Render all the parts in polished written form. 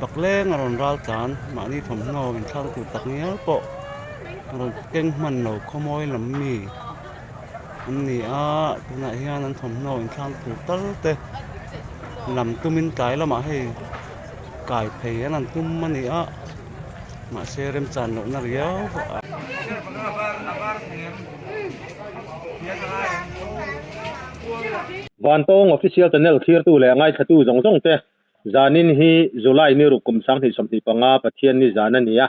bak leng aron ral chan ma ni thom no in thang tu tak nial po aron keng man no khomoi lam mi an ni a tuna hian an thom no in thang tu tal te lam tumin kai lama hei kai phei an tum mani a ma serem chan no na riau van tong official channel thir tu le ngai thatu zong zong te zanin hi July ni rukum sang hi somthi panga pathian ni zanania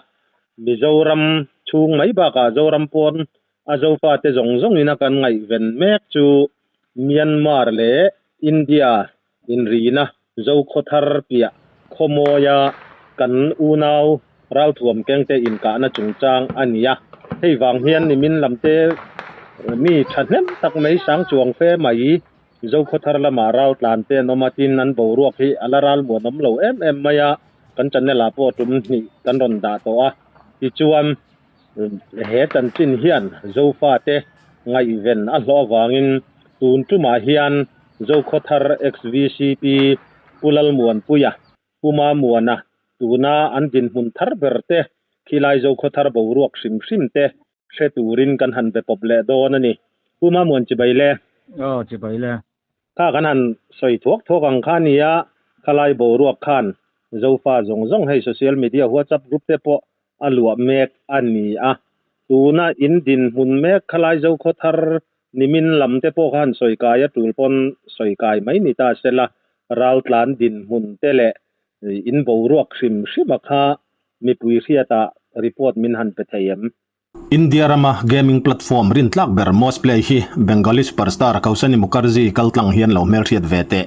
Mizoram chung mai ba ka zoram pon a zofa te zong zong ina kan ngai ven mek chu Myanmar le India in rina zo khothar pia khomoya kan unau ral thuam keng te in ka na chungchang ania hei wang hian ni min lamte mi thatnem tak mai sang chuang fe mai zo khothar lama rau tlan te nomatin an bo ruak hi alaral mo nom lo em maya kan channe la po tum ni kan ron da to a ti chuan he tan chin hian zo fa te ngai ven a hlo wangin tun tuma hian zo khothar xvcp pulal muan puya puma muana tuna an din mun thar berte khilai zo khothar bo ruak sim sim te she turin kan han be pople don ani puma muan chi baile chỉ vậy là ข้ากันหันใส่ทวกทวกังข้านี้ขลายโบรวกขันเจ้าฟ้าจงจงให้โซเชียลมีเดียหัวจับกรุ๊ปเตปอันหลวมเมกอันนี้ตูน่าอินดินหุ่นเมกขลายเจ้าโคตรนิมินลำเตปขันสอยกายตูลปนสอยกายไม่นิตาเสละราวตลานดินหุ่นเตเลอินโบรวกชิมชิมักฮามีปุยเสียตารีพอร์ตมินหันเปเทียม India Rama gaming platform rin tlak ber Mosplay hi Bengali superstar Kausani Mukherjee kaltlang hian lo mel thiat vete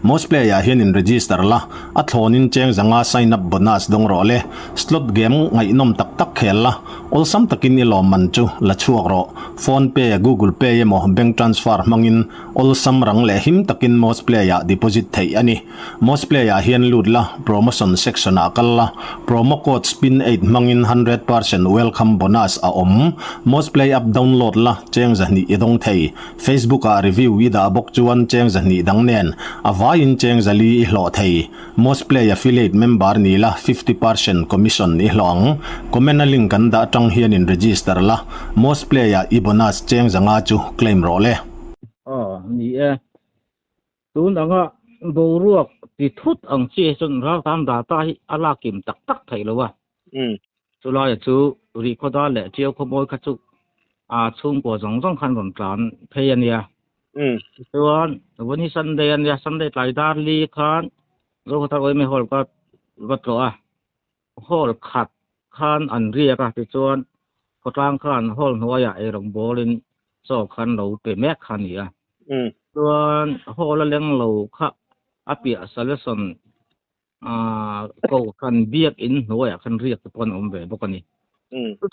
Mosplay ya hian in register la athonin cheng zanga sign up bonus dong role slot game ngai nom tak tak khel la olsam takin ilo manchu la chuak ro phone pay google pay mo bank transfer mangin olsam rang le him takin Mosplay ya deposit thei ani Mosplay ya hian lut la promotion section akalla promo code spin 8 mangin 100% welcome bonus a Mosplay app download la cheng zahni idong thei Facebook a review ida bok chuan cheng zahni dang nen avain cheng zali I hlo thei Mosplay affiliate member ni la 50% commission I hlong comment link kan da tang hian in register la Mosplay a I bonus cheng zanga chu claim role ni tun anga boruak ti thut ang che chun ra tam da ta hi ala kim tak tak thai lo wa chu lai chu ri khoda le chiao khomoi kha chu chung po jong jong khan ron tlan phei ania chuan wani sunday ania sunday tlai dar li khan zo khata oi me hol ka wat lo hol khat khan an ria ka ti chuan khotlang khan hol hnuaya e rong bolin so khan lo te mek khan ia chuan hol leng lo kha apia selection ko khan biak in hnuaya khan riak te pon om ve bokani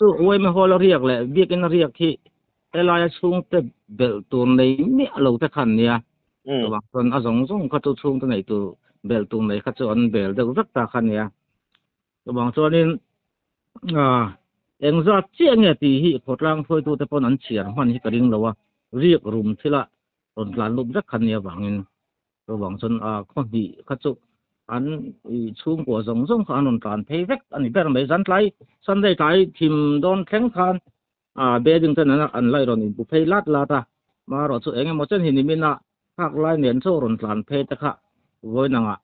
tu oi me hol riak le biak in riak hi elaya chung te bel tur nei mi lo te khan nia wa kon a jong jong kha tu chung te nei tu bel tur nei kha chu an bel de vak ta khan nia bang chuanin engza chiang ti hi khotlang phoi tu te pon an chiar man hi karing lo wa riak rum thila ron tlan lum vak khan nia wangin to bang chun khon hi kha chu an chung ko jong jong kha anon tlan phei vek ani ber mai zan tlai sunday tai thim don thleng khan beding ten an lai ron in bu phei lat lata ma ro chu enge mo chen hi ni mina hak lai nen chu ron tlan phei ta kha voi nanga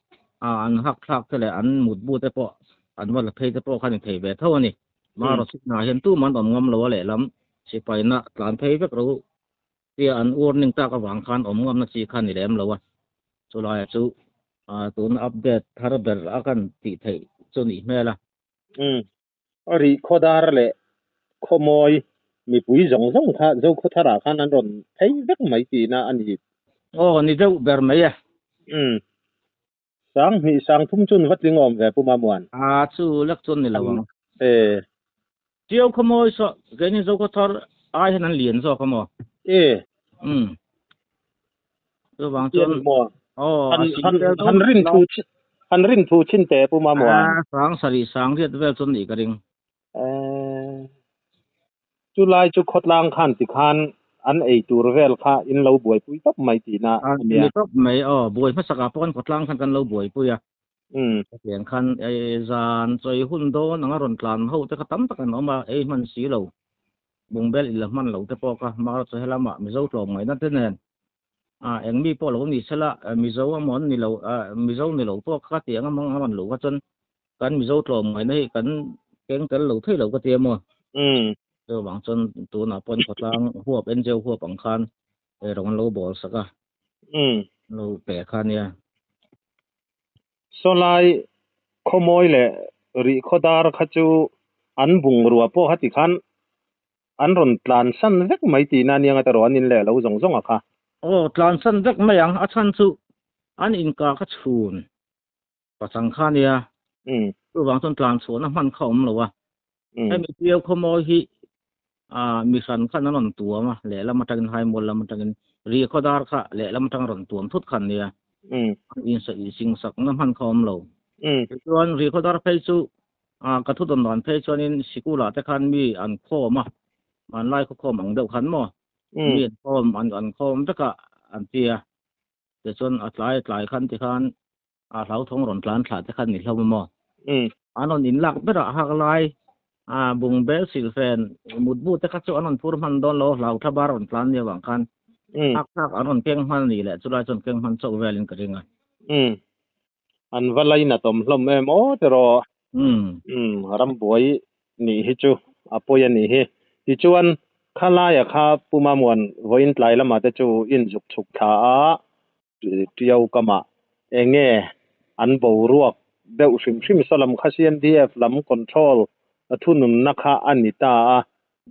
an hak thak te le an mut bu te po an wal phei te po khan thei ve tho ani ma ro chu na hian tu man om ngam lo le lam si pai na tlan phei vek ro ti an warning ta ka wang khan om ngam na chi khan ni lem lo wa chu lai chu tun update thar ber akan ti thei chu ni mela ri khodar le khomoi mi pui zong zong kha zo khothara khan an ron thei vek mai ti na ani ni deu ber mai sang mi sang thum chun watling om ve puma muan chu lek chun ni lawang e chiao khomoi so geni zo khothar ai hanan lien zo khomo to wang chun han rin thu chin te puma muan sang sari sang riat vel chun ni karing July chu khotlang khan ti khan an ei tur vel kha in lo buai pui top mai ti na ni top mai buai ma saka pon khotlang khan kan lo buai puya tiền khăn dàn rồi hun đô nó rộn tràn hậu tới tắm tất cả nó mà mình xí lầu bùng bê là mình lầu tới po cả mà rồi là mà mình dâu trộm mấy nó thế này em mi po lầu ni sala mi dâu món ni lầu mi dâu ni lầu po cả tiếng mà mình lầu cái chân kan mi dâu trộm mấy này kan lầu thấy lầu cái tiền mà rồi bằng chân tụ nạp pon có tăng hùa bên dâu hùa bằng khăn rồi rong lầu bò sắc lầu bè khăn nha so lai khomoi le ri khodar khachu an bung ruwa po hati khan an ron tlan san vek mai ti na nianga ta ron in le lo zong zong a kha tlan san vek mai ang achan chu an in ka ka chun pa chang khan ya tu wang ton tlan chu na man khom lo wa ai mi tiao khomoi hi mi san khan an ron tua ma le la ma tagin hai mol la ma tagin ri khodar kha le la ma tang ron tuam thut khan ya in sa i sing sak na man khom lo chuan ri khodar phei chu ka thu don don phei chuan in sikula te khan mi an kho ma an lai kho mang deuh khan mo mi khom an khom taka an tia te chuan tlai khan ti khan hlau thong ron tlan thla te khan ni hlom mo anon in lak bera hak lai bung bel silfen mut bu te kha chu anon pur man don lo hlau thabar ron tlan ni wang khan hak anon peng man ni le chulai chon peng man chau velin ka ringa an valai na tom hlom em o te ro ram boi ni hi chu apoya ni hi ti chuan khala ya kha puma mon voin tlai lama te chu in juk thuk tha a tiau kama enge an bo ruak deuh hrim solam kha CNDF lam control athunun nakha anita a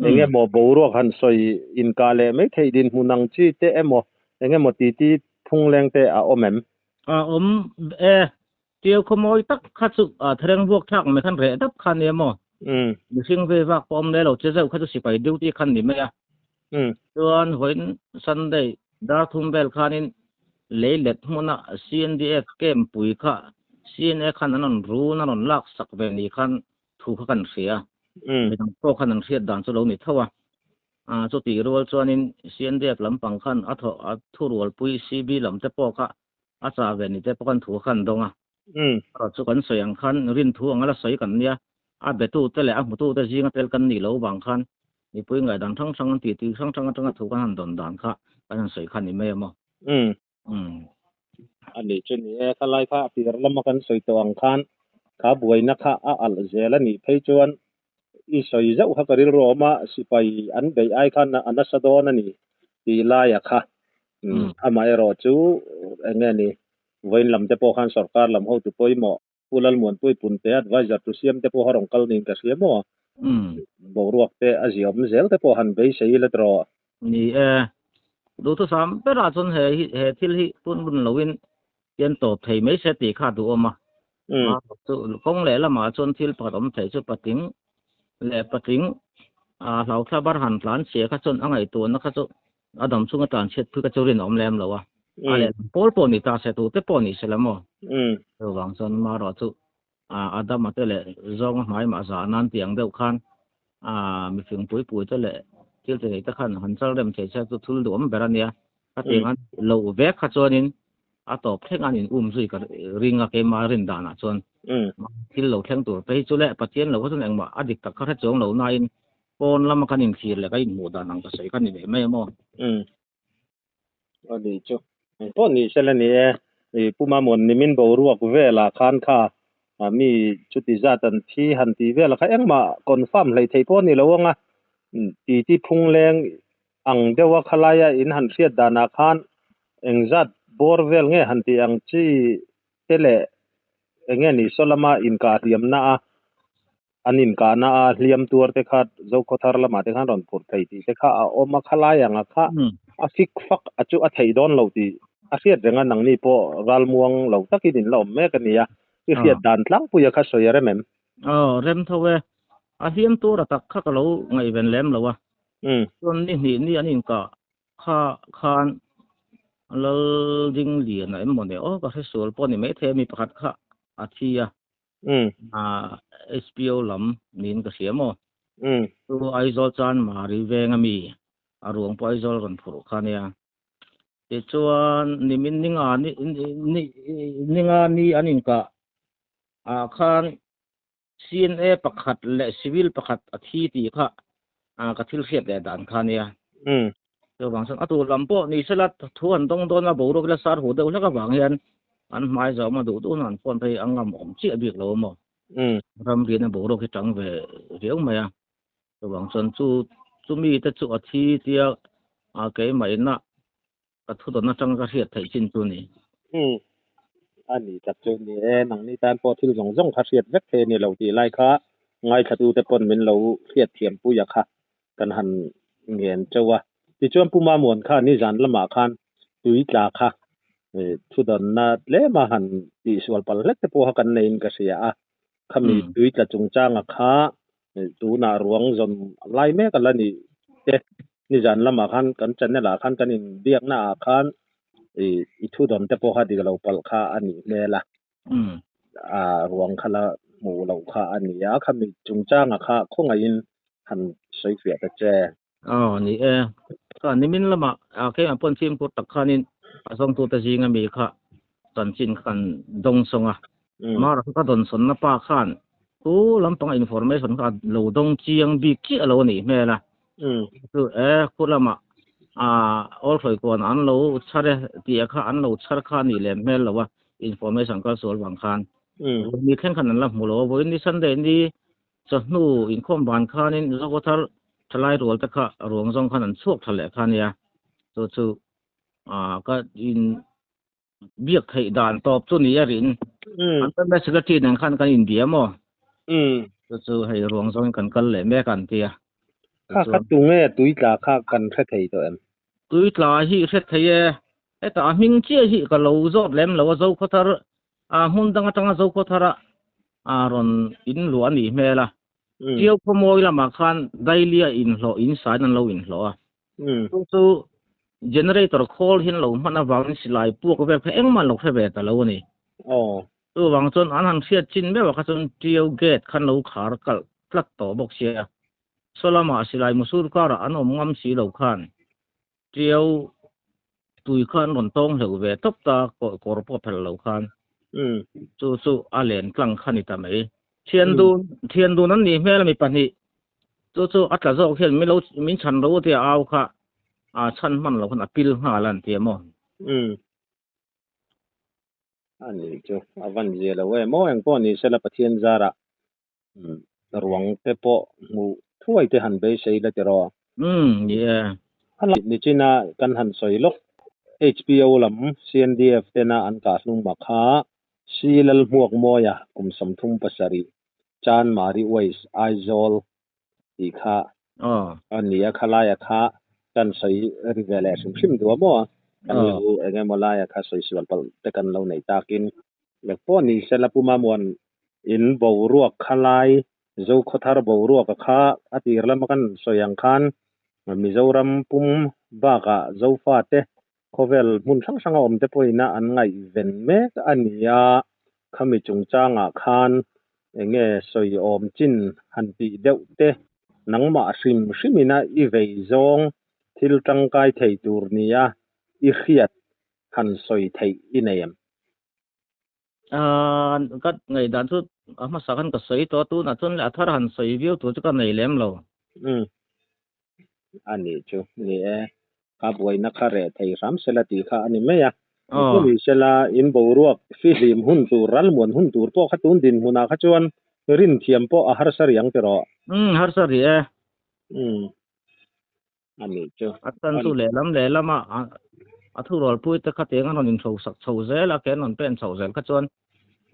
enge mo bo ruak han soi in ka le mai thei din hunang chi te emo enge mo ti phungleng te a omem tiao khomoi tak kha chu threng buak thak me khan re dap khan emo missing ve vak pom le lo che zau kha chu sipai duty khan ni me a chuan hoin Sunday dar thum bel khanin leilet hmuna CNDF kem pui kha CNA khan anon ru anon lak sak ve ni khan thu kha kan sia midang po khan an riat dan chu lo ni thawa chu ti rol chuanin CNDF lampang khan thu rol pui CB lam te po kha acha ve ni te po kan thu khan donga chu kan soyang khan rin thu angala soi kan nia betu te le mutu te jinga tel kan ni lo bang khan ni pui ngai dan thang ti thang thu kan don dan kha kan soi khan ni me mo ani chuni e khalai kha tir lama kan soi to ang khan kha buai na kha al zela ni phei chuan i soi zau ha karil roma sipai an bei ai khan ana sadon ani ti la ya kha ama ero chu enge ni voin lam te po khan sarkar lam ho tu poi mo pulal mon pui pun te advisor tu siam te po harong kal ning ka siamo bo ruak te aziom zel te po han bei sei le tro niดูทุกสามเป็นอาจจะเหตุที่ปุ่นบุญลวินเปลี่ยนตัวไทยไม่เสติขาดตัวมาคงแล้วละมาจนที่ปฐมไทยจุดปฏิงและปฏิงเราถ้าบริหารหลานเสียข้าจนอะไรตัวนักข้าจนอดมสุ่งการเช็ดเพื่อจะเรียนอมแรมแล้ววะอะไรปอลปอนิตาเสตุแต่ปอนิเสลมระหว่างจนมารอจุอดมมาเตเลยจงหมายมาสานันเตียงเดียวกันมีสิ่งปุยเตเลยที่จะได้ขันหันเจ้าเริ่มใช้จะทุลดมแบบนี้ถ้าเตียงอันเราแวกขจรนินตอบเท่งอันนินซุยกับริงกับเกมารินดานะจนที่เราเท่งตัวไปจุเล่ปะเทียนเราก็ต้องเองว่าอดีตตักข้าจงเรานายปนแล้วมันกันนินขีดเลยก็อินหมู่ดานังก็ใส่กันนินไม่มั่วอันนี้จุปนนี่เช่นนี้ผู้มามนนิมินบรัวกเวลาคันค่ามีจุดที่จะตันที่หันที่เวลาเขาเองมาคอนฟัร์มเลยที่ปนนี่เราว่าที่พุ่งแรงอังเดียวว่าขลายอินหันเสียดานาคานเองจัดบอร์เวลเงี้ยหันที่อังจีเตเลเองนี่สลามาอินกาเรียมนาอันอินกานาเรียมตัวเตขาดเจ้าโคทาร์ละมาเตขันรอนพูดไทยที่เตขาออกมาขลายอ่ะค่ะอาฟิกฟักอาจูอาไทยดอนเราที่อาเสียดเรื่องนังนี่พอรัลม่วงเราตะกี้ดินเราแม่กันเนี่ยที่เสียดดานหลังปุยข้าสวยอะไรแม่เริ่มเท่าไหร่อาเรียมตัวระดับข้าก็เราไงเป็นเล่มแล้ววะส่วนนี่อันนี้ก็ข้าเราจริงเหรียญไหนหมดเนี่ยก็ให้ส่วนปนนี่ไม่เทมีประคัดค่ะอาทิยาSPO ลำนี่ก็เสียหมดตัวไอโซลจานมาริเวงมีรวงปไอโซลกันผูกกันเนี่ยแต่ส่วนนี่มันนี่อันนี้ก็ คัน CNA ประคัดและ civil ประคัดอาทิตย์ที่ค่ะกระทิลเสียดแดดานคันเนี่ยตัวบางส่วนตัวลำโพนี่สลัดทวนตรงโดนมาบุรุษและสารหัวเดียวแล้วก็บางอย่างอันหมายจะมาดูตัวนั้นคนไปอังกฤษอมเชี่ยเบียกเราหมดรำเรียนบุรุษที่จังเวเรียวไหมตัวบางส่วนจู่มีแต่จู่อาทิตย์เดียวเกี่ยไม่น่ะกระทุนนั้นจังกระเสียดไทยจินตัวนี้อันนี้จับจุดนี้หนังนี้ตามพอที่ส่งขัดเสียดเวกเทนี่เราที่ไล่ค่ะง่ายขัดดูแต่ปนเป็นเราเสียดเทียมปุยค่ะกันหันเงียนเจ้าว่าที่ชวนผู้มาหมวนค่ะนี่จันละหมาคันตุยจ่าค่ะทุดอนน่ะเล่มาหันที่ส่วนปลเล็กแต่พวกกันในกษีอ่ะขมีตุยจะจงจ้างค่ะตูน่ารวงจนไล่แม่กันละนี่นี่จันละหมาคันกันจันเนี่ยละคันกันอินเดียกหน้าคันอีทุดอนแต่พวกดีกับเราปลค่ะอันนี้แม่ละรวงคละหมู่เราค่ะอันนี้ขมีจงจ้างค่ะคงไงอินหันใช้เสียแต่แจนี่ก็นี่มินละมาแค่ปนชิมกุตักขานินส่งตัวตะจิงมีค่ะตอนจินกันดงสงมาเราก็ดนสนนป้าขานกูลำต้องอินฟอร์เมชันกันเราดงเจียงบิกิเรานี่แม่ละคือคุณละมาall ฝ่ายก่อนอันเราชัดที่ค่ะอันเราชัดขานี่แหละแม่ละว่าอินฟอร์เมชันก็ส่วนบางขานมีแค่ขนาดละหมู่เราวันนี้สันเดย์นี้จะนู่อินคอมบานขานินเราก็ทลายรัวตะค่ะรวงทรงขนาดสวกทะเลขานี่ตัวก็อินเบียกไทยด่านตอบตัวนี้รินอันเป็นแบบสกัดที่หนึ่งขั้นกันอินเดียมั้งตัวให้รวงทรงกันเลยแม่กันเตียข้าตุงตุยจ่าข้ากันแค่ไทยตัวเองตุยจ่าฮีแค่ไทยแต่มิงเจียฮีก็เราจบเล่มเราเจ้าขทาร์หุ่นตั้งเจ้าขทาร์รอนอินหลวงนี่แม่ละเกี่ยวขโมยละมาคันได้เลียอินหลออินสายนั้นเราอินหลอตัวgenerator call เห็นเรามันวางสิไลพวกแบบเอ็งมันหลอกให้แบบแต่เรานี่ตัววางจนอันนั้นเสียจินแบบว่าจนเจียวเกตคันเราขาร์กัลพลัดต่อบอกเสียสลามาสิไลมุสูรการอันอมงำสีเราคันเจียวตุยคันหล่นตรงเหลวแบบทับตากอร์ปอเพลเราคันสู้อาเลนกลางคันนี่ทำไมเทียนดูนั้นนี่แม่เรามีปัญหาสู้อัตราโซเขียนไม่รู้มิฉันรู้ที่เอาค่ะฉันมันเราคนพิลหาลันเทียมอันนี้จ้ะวันเดียวเว้ยมอเองป้อนี่เสร็จประเทศจาระรวงเตปอมูถ้วยที่หันไปใช้แล้วจะรอเนี่ยฮัลโหลนี่จีน่ากันหันสอยลก HBO ลำ CNDF เตน่าอันกาศลุงบักฮาซีลลหมวกมอยะกุมสมทุมปัสสรีจานมาริเวสไอโซลอีกค่ะอันนี้ขลายค่ะกันใส่รีเวลเลชั่นชิมตัวบ่กันเราเองมาลายค่ะใส่ส่วนปลแต่กันเราในตากินแล้วพอนี่เสร็จแล้วผู้มามวนอินบ่รวกขลายเจ้าขทารบ่รวกค่ะอติรละมากันสยังคันมีเจ้ารำปุ่มบ้ากะเจ้าฟาเตโคเวลมุนสังอมเตปอยน่ะอันไงเวนเมกอันนี้ขมิจงจ้างคันเงสอยอมจินหันปีเดวเตนังมาชิมินะอีเวซงทิลจังไกไทยตูร์นี้อีเขียดหันสอยไทยอินเนียมก็ไงด้านสุดมาสักกันก็สอยตัวตู้น่ะจนละทาร์หันสอยวิวตัวจะกันในเล่มเราอันนี้จูนี่ครับไว้นักข่าวไทยรำเสลติค่ะอันนี้ไม่อะก็มีเสลาอินบูรวกฟิลิมหุ่นตูรัลมวนหุ่นตูพวกขัดตุนดินหุนาขจวนรินเทียมพวกอาหารสริยังเตรออาหารสริอันนี้จูอัตตันสุเล่ลำอัทุรอลปุยตะขัดเองอันนั้นโซเซลแกนนเป็นโซเซลขจวน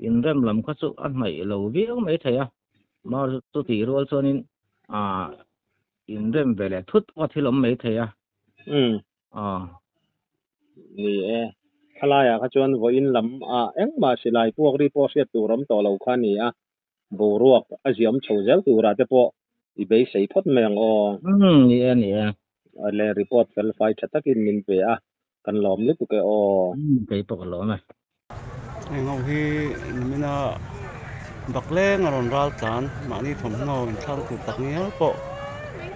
อินเริ่มลำขจุอันไม่เราวิวไม่เทียมาตุติรัวส่วนนี้อินเริ่มเวลทุกวันที่ลมไม่เทียนี่ขลายขจวนว่าอินลำเอ็งมาสิไลพวกรีพอร์ตเสียตัวรำต่อเราคันนี้บูรวกอาเซียมโซเซลตัวราเตปออีเบย์ใส่พดเมืองนี่อะไรรีพอร์ตเฟลไฟชัดตะกินมินเปกันล้อมลึกตัวไปปกล้อมไอ้เงาที่นี่นะบักเล่งอารมณ์รักกันมานี่ผมเงาเป็นข้าวตุตักเนี้ยปะ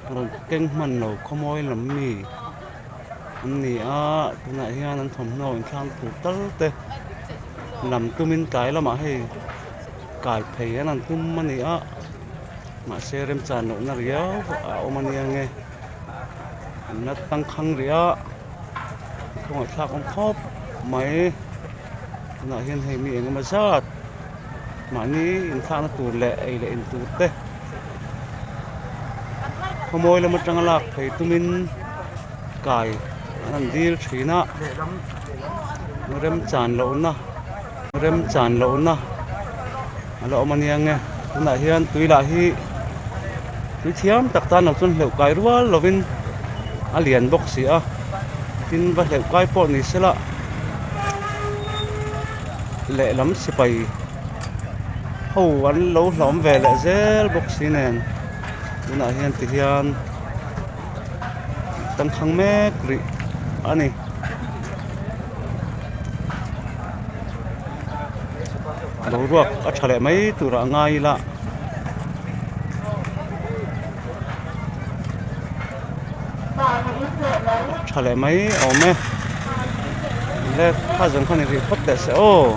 อารมณ์เก่งมันเราขโมยลำมีอันนี้ตัวไหนที่นั้นผมเงาเป็นข้าวตุตักเตะลำตัวมินไก่แล้วมาให้ cài phê anh tum mà nè mà xe rem tràn nổ nà ria ôm anh nghe nó tăng khăng ria không phải thắc ông khóc mấy nó hiện hay miệng mà sát mà ní in thang nó tụt lệ ấy lệ in tụt tê không môi là một trang lạc thấy tụi mình cài anh đi chỉ na nó rem tràn lỗ na alo mà nghe tụi này hiện tụi lại hi tụi thiam tắc tan nó tuân liệu cài rùa lovin alien box gì à tin vật liệu cài pot này sẽ là lệ lắm sẽ bay hầu anh lâu lắm về lại dễ box này tụi này hiện tụi hiện tăng khăng mẹ kri anh đầu ruột ở trở lại mấy từ ra ngay là trở lại mấy ở mẹ lên hai dân con này thì phát đẹp sẽ ô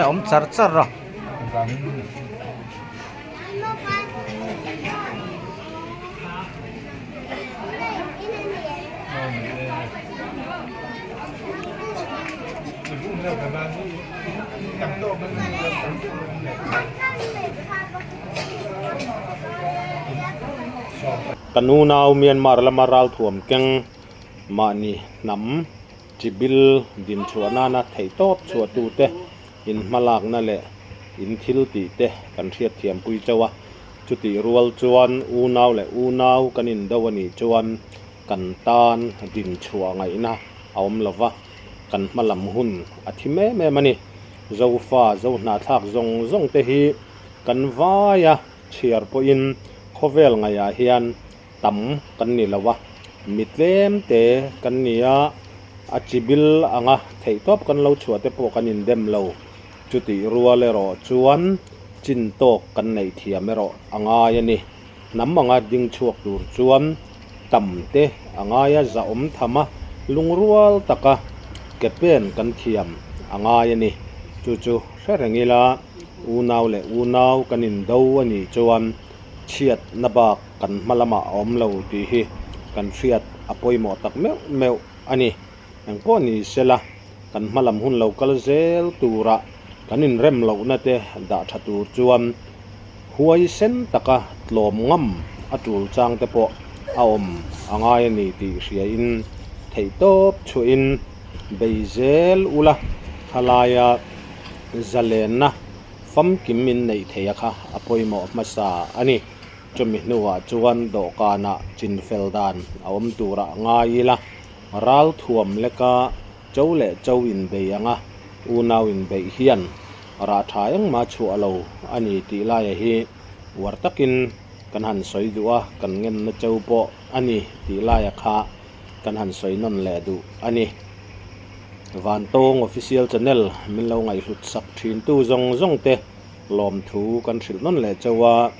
ông char char rồi kanu nau Myanmar lamaral thuam keng mani nam chibil din chuana na thei top chua tu te in malak na le in thil ti te kan thiat thiam pui chawa chuti rual chuan u nau le u nau kanin dawani chuan kan tan din chua ngai na awm lova kan malam hun athime me mani zo fa zo na thak zong zong te hi kan vaya chiar po in khovel ngaya hian tam kan ni lawa mitlem te kan nia achibil anga thei top kan lo chua te po kan in dem lo chuti rual ero chuan chin tok kan nei thiam ero anga yani nam anga ding chuak tur chuan tam te anga ya za om thama lungrual taka kepen kan thiam anga yani chu chu serengila unau le unau kanin do ani chuan chiat nabak kan malama om lo ti hi kan riat apoi mo tak meu ani ang po ni sela kan malam hun lo kal zel tura kanin rem lo na te da thatu chuan huai sen taka tlom ngam atul chang te po aom angai ni ti ria in thei top chu in beizel ula halaya zalena fam kimin nei theya kha apoi mo masa ani chumi nuwa chuan do kana chin feldan awm tura ngaila ral thuam leka chole chowin be anga unawin be hian ra thayang ma chu alo ani ti la ya hi wartakin kan han soi duwa kan ngen na chawpo ani ti la ya kha kan han soi non le du ani van tong official channel min lo ngai hlut sak thin tu zong zong te lom thu kan thil non le chawa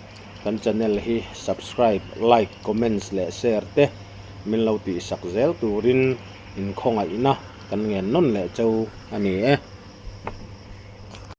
kan channel hi subscribe like comments le share te min lo ti sak zel turin in khonga ina kan ngen non le chau ani e